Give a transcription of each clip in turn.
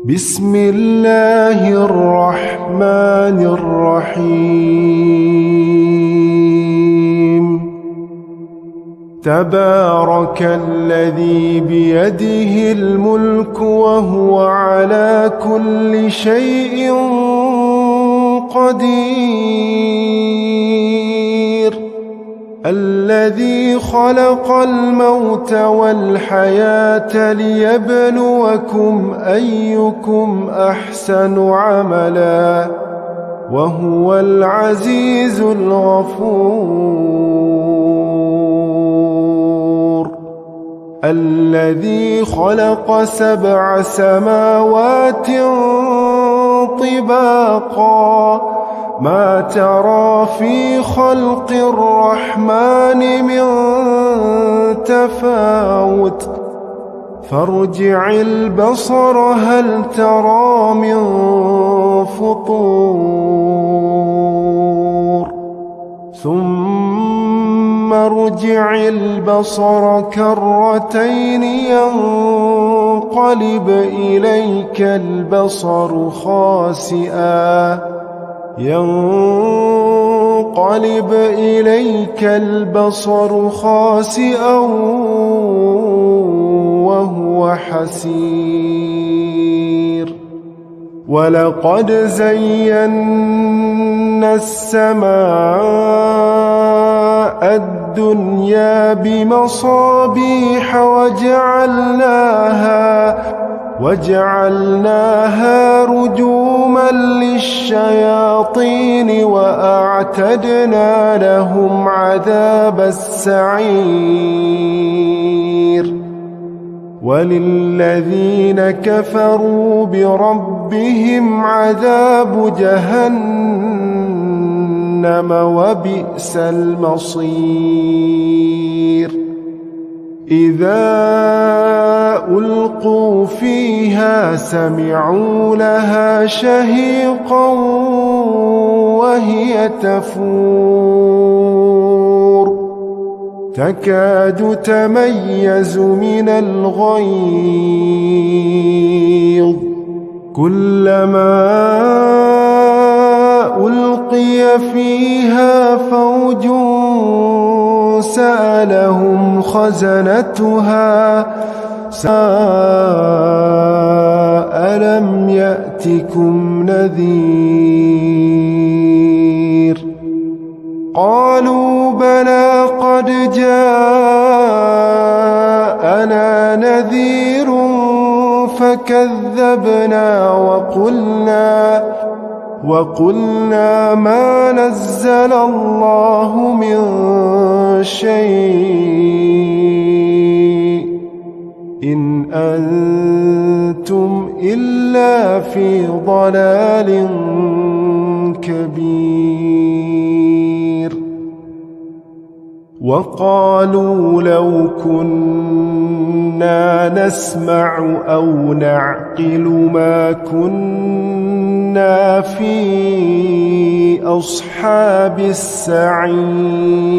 بسم الله الرحمن الرحيم تبارك الذي بيده الملك وهو على كل شيء قدير الذي خلق الموت والحياة ليبلوكم أيكم أحسن عملا وهو العزيز الغفور الذي خلق 7 سماوات طباقا ما ترى في خلق الرحمن من تفاوت فارجع البصر هل ترى من فطور ثم ارجع البصر كرتين ينقلب إليك البصر خاسئا وهو حسير ولقد زينا السماء الدنيا بمصابيح وجعلناها رجوما للشياطين وأعتدنا لهم عذاب السعير وللذين كفروا بربهم عذاب جهنم وبئس المصير إذا ألقوا فيها سمعوا لها شهيقا وهي تفور تكاد تميز من الغيظ كلما ألقي فيها فوج سألهم خزنتها ألم يأتكم نذير قالوا بلى قد جاءنا نذير فكذبنا وقلنا ما نزل الله من شيء إن أنتم إلا في ضلال كبير وقالوا لو كنا نسمع أو نعقل ما كنا في أصحاب السعير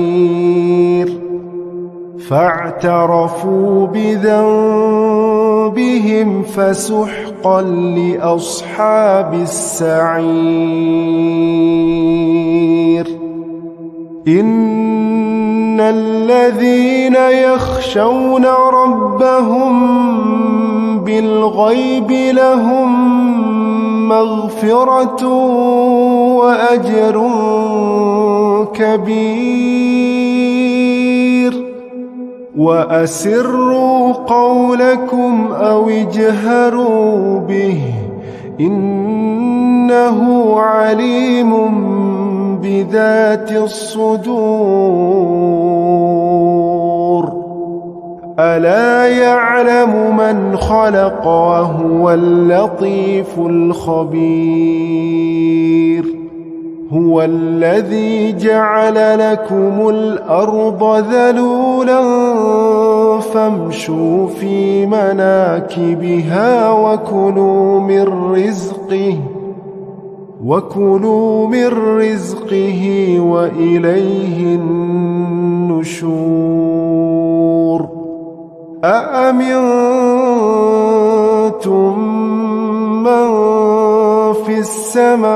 فاعترفوا بذنبهم فسحقا لأصحاب السعير إن الذين يخشون ربهم بالغيب لهم مغفرة وأجر كبير وأسروا قولكم أو اجهروا به إنه عليم بذات الصدور ألا يعلم من خلق وهو اللطيف الخبير هو الذي جعل لكم الأرض ذلولا فامشوا في مناكبها وكلوا من رزقه وإليه النشور أأمنتم السماء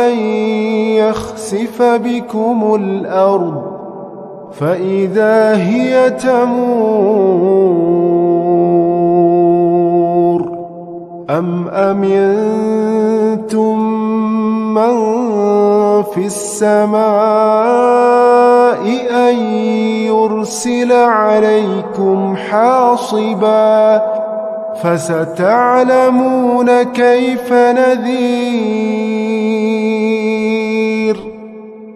أن يخسف بكم الأرض فإذا هي تمور أم أمنتم من في السماء أن يرسل عليكم حاصبا فستعلمون كيف نذير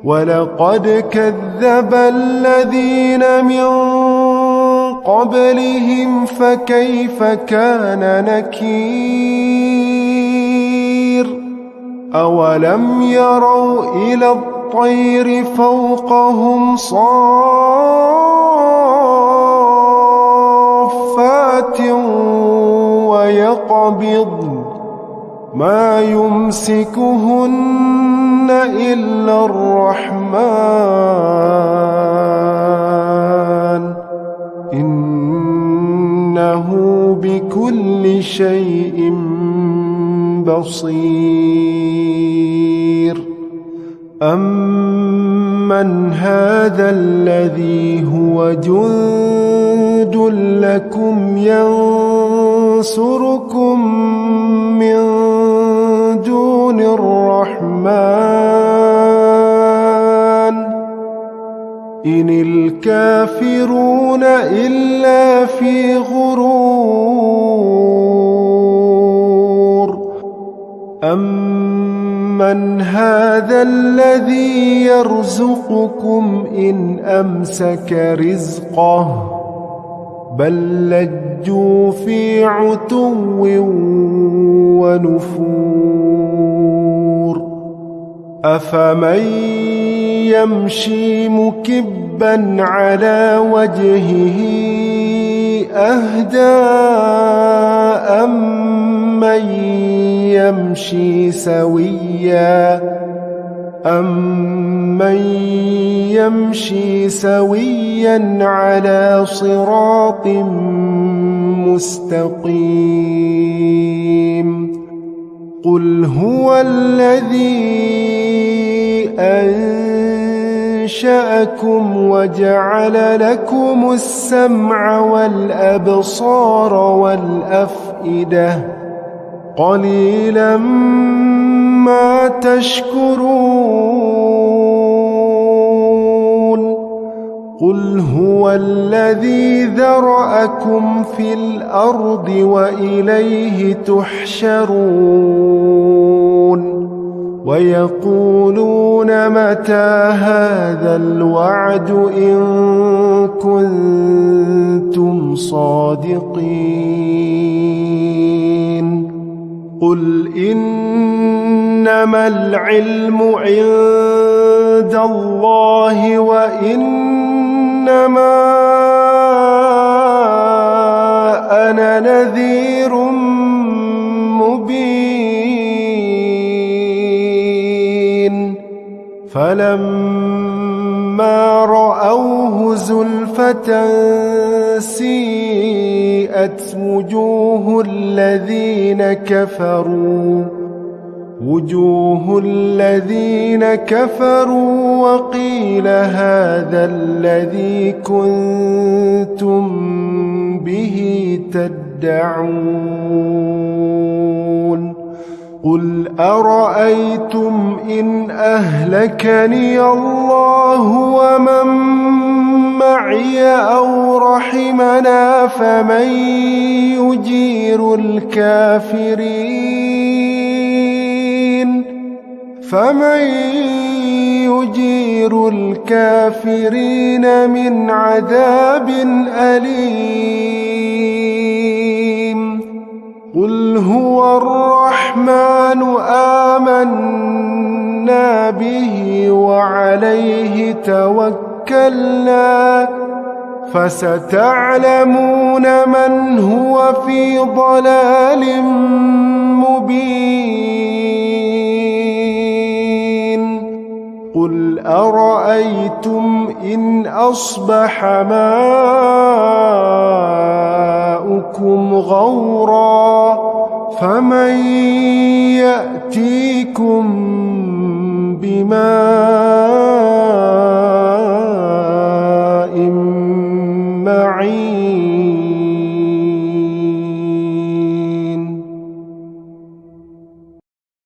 ولقد كذب الذين من قبلهم فكيف كان نكير أولم يروا إلى الطير فوقهم صافات ويقبضن ما يمسكهن إلا الرحمن إنه بكل شيء بصير أمن هذا الذي هو جند لكم ينصركم من دون الرحمن إن الكافرون إلا في غرور أمن هذا الذي يرزقكم إن أمسك رزقه بل لجوا في عتو ونفور أفمن يمشي مكبا على وجهه أهدى أمن يمشي سويا على صراط مستقيم قل هو الذي أنشأكم وجعل لكم السمع والأبصار والأفئدة قليلا ما تشكرون قل هو الذي ذرأكم في الأرض وإليه تحشرون ويقولون متى هذا الوعد إن كنتم صادقين قل إنما العلم عند الله وإنما أنا نذير مبين فلما رأوه زلفة سيئت وجوه الذين كفروا وقيل هذا الذي كنتم به تدعون قل أرأيتم إن أهلكني الله ومن معي أو رحمنا فمن يجير الكافرين من عذاب أليم قل هو الرحمن آمنا به وعليه توكلنا فستعلمون من هو في ضلال مبين قل أرأيتم إن أصبح ماؤكم غورا فمن يأتيكم بماء